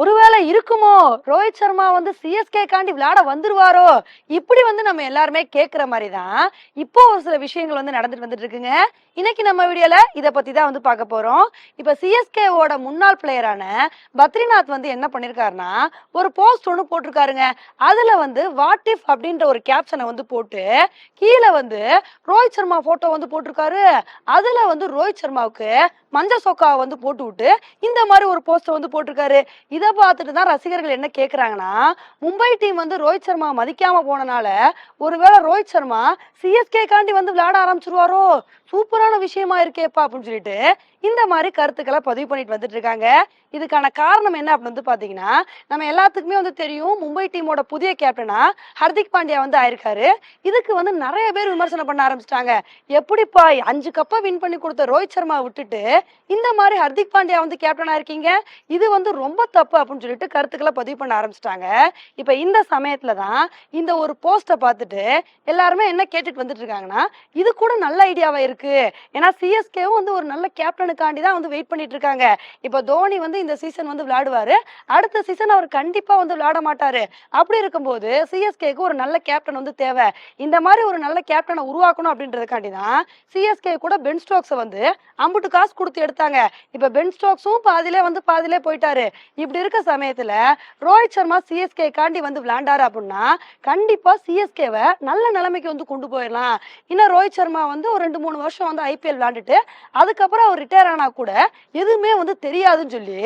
ஒருவேளை இருக்குமோ? ரோஹித் சர்மா வந்து சிஎஸ்கே காண்டி விளையாட வந்துருவாரோ? இப்படி வந்து நம்ம எல்லாருமே கேட்கிற மாரி தான், இப்போ ஒரு சில விஷயங்கள் வந்து நடந்துட்டு வந்துட்டு இருக்குங்க. இன்னைக்கு நம்ம வீடியோல இத பத்தி தான் வந்து பார்க்க போறோம். இப்ப சிஎஸ்கேவோட முன்னாள் பிளேயரான பத்ரிநாத் வந்து என்ன பண்ணிருக்காருன்னா, ஒரு போஸ்ட் ஒண்ணு போட்டிருக்காருங்க. அதுல வந்து வாட் இஃப் அப்படின்ற ஒரு கேப்ஷன வந்து போட்டு, கீழ வந்து ரோஹித் சர்மா போட்டோ வந்து போட்டிருக்காரு. அதுல வந்து ரோஹித் சர்மாவுக்கு மஞ்ச சொக்காவ வந்து போட்டுவுட்டு, இந்த மாரி ஒரு போஸ்ட வந்து போட்டிருக்காரு. இத பார்த்துட்டு தான் ரசிகர்கள் என்ன கேட்குறாங்கன்னா, மும்பை டீம் வந்து ரோஹித் சர்மா மதிக்காம போனனால, ஒருவேளை ரோஹித் சர்மா சிஎஸ்கே காண்டி வந்து விளையாட ஆரம்பிச்சுருவாரோ? சூப்பரான விஷயமா இருக்கேப்பா! அப்படின்னு சொல்லிட்டு, இந்த மாரி கருத்துக்கள பதிவு பண்ணிட்டு வந்துட்டு இருக்காங்க. இதுக்கான காரணம் என்ன அப்படின்னு வந்து பார்த்தீங்கன்னா, நம்ம எல்லாத்துக்குமே வந்து தெரியும், மும்பை டீமோட புதிய கேப்டனா ஹர்திக் பாண்டியா வந்து ஆயிருக்காரு. இதுக்கு வந்து நெறைய பேர் விமர்சனம் பண்ண ஆரம்பிச்சுட்டாங்க. எப்படிப்பா 5 கப்ப வின் பண்ணி குடுத்த ரோஹித் சர்மாவ விட்டுட்டு, இந்த மாரி ஹர்திக் பாண்டியா வந்து கேப்டனா இருக்கீங்க? இது வந்து ரொம்ப தப்பு அப்படின்னு சொல்லிட்டு கருத்துக்களை பதிவு பண்ண ஆரம்பிச்சிட்டாங்க. இப்ப இந்த சமயத்துல தான் இந்த ஒரு போஸ்ட பார்த்துட்டு எல்லாருமே என்ன கேட்டுட்டு வந்துட்டு இருக்காங்கன்னா, இது கூட நல்ல ஐடியாவா இருக்கு. ஏன்னா சிஎஸ்கேவும் வந்து ஒரு நல்ல கேப்டனுக்காண்டி தான் வந்து வெயிட் பண்ணிட்டு இருக்காங்க. இப்ப தோனி வந்து இந்த சீசன் வந்து விளையாடுவாரு. அடுத்த சீசன் அவர் கண்டிப்பா வந்து விளையாட மாட்டாரு. அப்படி இருக்கும்போது சிஎஸ்கேக்கு ஒரு நல்ல கேப்டன் வந்து தேவை. இந்த மாதிரி ஒரு நல்ல கேப்டனை உருவாக்கணும் அப்படின்றதுக்காண்டி தான் சிஎஸ்கே கூட பென் ஸ்டோக்ஸை வந்து அம்புட்டு காசு கொடுத்து எடுத்தாங்க. இப்ப பென் ஸ்டோக்ஸும் பாதியிலே போயிட்டாரு. இப்படி இருக்க சமயத்துல ரோஹித் சர்மா சிஎஸ்கே காண்டி வந்து விளையாண்டாரு அப்படின்னா கண்டிப்பா சிஎஸ்கேவை நல்ல நிலைமைக்கு வந்து கொண்டு போயிடலாம். இன்னும் ரோஹித் சர்மா வந்து ஒரு 2-3 வருஷம் வந்து ஐபிஎல் விளையாண்டுட்டு அதுக்கப்புறம் அவர் ரிட்டையர் ஆனா கூட எதுவுமே வந்து தெரியாதுன்னு சொல்லி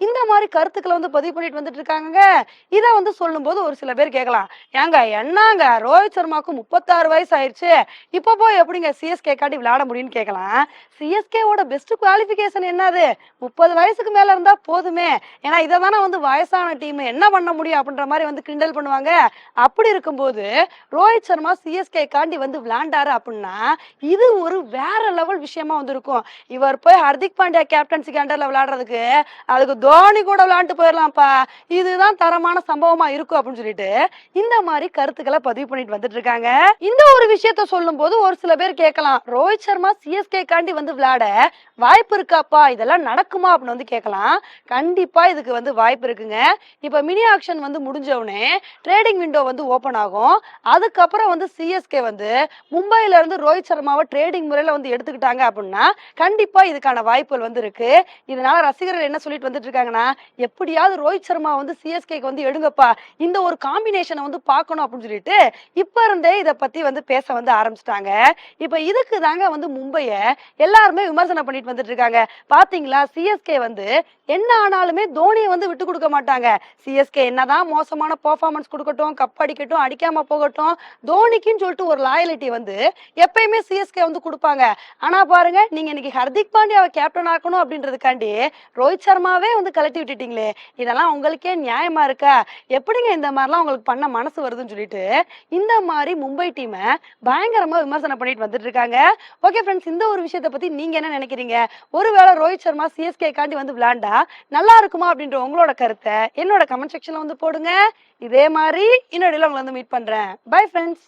இந்த மாதிரி கருத்துக்களை வந்து பதிவு பண்ணிட்டு வந்துட்டு இருக்காங்க. இதை வந்து சொல்லும் போது ஒரு சில பேர் கேட்கலாம், ஏங்க என்னங்க ரோஹித் சர்மாவுக்கு 36 வயசு ஆயிடுச்சு, இப்ப போய் எப்படிங்க சிஎஸ்கே காண்டி விளையாட முடியும்னு கேட்கலாம். சிஎஸ்கேவோட பெஸ்ட் குவாலிபிகேஷன் என்னது? 30 வயசுக்கு மேல இருந்தா போதுமே. ஏன்னா இதை தானே வந்து வயசான டீம் என்ன பண்ண முடியும் அப்படின்ற மாதிரி வந்து கிண்டல் பண்ணுவாங்க. அப்படி இருக்கும்போது ரோஹித் சர்மா சிஎஸ்கே காண்டி வந்து விளையாண்டாரு அப்படின்னா இது ஒரு வேற லெவல் விஷயமா வந்து இருக்கும். இவர் போய் ஹர்திக் பாண்டியா கேப்டன்சிக்கு அண்டர்ல விளையாடுறதுக்கு அதுக்கு தோனி கூட விளையாண்டு போயிடலாம்ப்பா, இதுதான் தரமான சம்பவமா இருக்கும் அப்படின்னு சொல்லிட்டு இந்த மாதிரி கருத்துக்களை பதிவு பண்ணிட்டு வந்துட்டு இருக்காங்க. இந்த ஒரு விஷயத்த சொல்லும் போது ஒரு சில பேர் கேட்கலாம், ரோஹித் சர்மா சிஎஸ்கே காண்டி வந்து விளையாட வாய்ப்பு இருக்காப்பா, இதெல்லாம் நடக்குமா அப்படின்னு வந்து கேட்கலாம். கண்டிப்பா இதுக்கு வந்து வாய்ப்பு இருக்குங்க. இப்ப மினி ஆக்ஷன் வந்து முடிஞ்ச உடனே ட்ரேடிங் விண்டோ வந்து ஓபன் ஆகும். அதுக்கப்புறம் வந்து சிஎஸ்கே வந்து மும்பைல இருந்து ரோஹித் சர்மாவை ட்ரேடிங் முறையில வந்து எடுத்துக்கிட்டாங்க அப்படின்னா கண்டிப்பா இதுக்கான வாய்ப்புகள் வந்து இருக்கு. இதனால ரசிகர்கள் என்ன சொல்லிட்டு வந்துட்டு இருக்காங்கன்னா, எப்படியாவது ரோஹித் சர்மா வந்து சிஎஸ்கேக்கு வந்து எடுங்கப்பா, இந்த ஒரு காம்பினேஷனை வந்து பார்க்கணும் அப்படின்னு சொல்லிட்டு இப்ப இருந்தே இதை பத்தி வந்து பேச வந்து ஆரம்பிச்சிட்டாங்க. இப்ப இதுக்கு தாங்க வந்து மும்பைய எல்லாருமே விமர்சனம் பண்ணிட்டு வந்துட்டு இருக்காங்க. பாத்தீங்களா, சிஎஸ்கே வந்து என்ன ஆனாலுமே தோனியை வந்து விட்டு கொடுக்க மாட்டாங்க. சிஎஸ்கே என்னதான் மோசமான பெர்ஃபார்மன்ஸ் கொடுக்கட்டும், கப் அடிக்கட்டும், அடிக்காம போகட்டும், தோனிக்குன்னு சொல்லிட்டு ஒரு லாயலிட்டி வந்து எப்பயுமே சிஎஸ்கே வந்து கொடுப்பாங்க. ஆனா பாருங்க, நீங்க இன்னைக்கு ஹர்திக் பாண்டியாவை கேப்டன் ஆக்கணும் அப்படின்றதுக்காண்டி ரோஹித் சர்மாவே வந்து கழட்டி விட்டுட்டீங்களே, இதெல்லாம் உங்களுக்கே நியாயமா இருக்கா? எப்படிங்க இந்த மாதிரிலாம் உங்களுக்கு பண்ண மனசு வருதுன்னு சொல்லிட்டு இந்த மாதிரி மும்பை டீமை பயங்கரமா விமர்சனம் பண்ணிட்டு வந்துட்டு இருக்காங்க. ஓகே ஃப்ரெண்ட்ஸ், இந்த ஒரு விஷயத்தை பத்தி நீங்க என்ன நினைக்கிறீங்க? ஒருவேளை ரோஹித் சர்மா சிஎஸ்கே காண்டி வந்து விளையாண்டா நல்லா இருக்குமா அப்படின்ற உங்களோட கருத்தை என்னோட கமெண்ட் செக்ஷன்ல வந்து போடுங்க. இதே மாதிரி இன்னொரு உங்களை வந்து மீட் பண்றேன். Bye friends.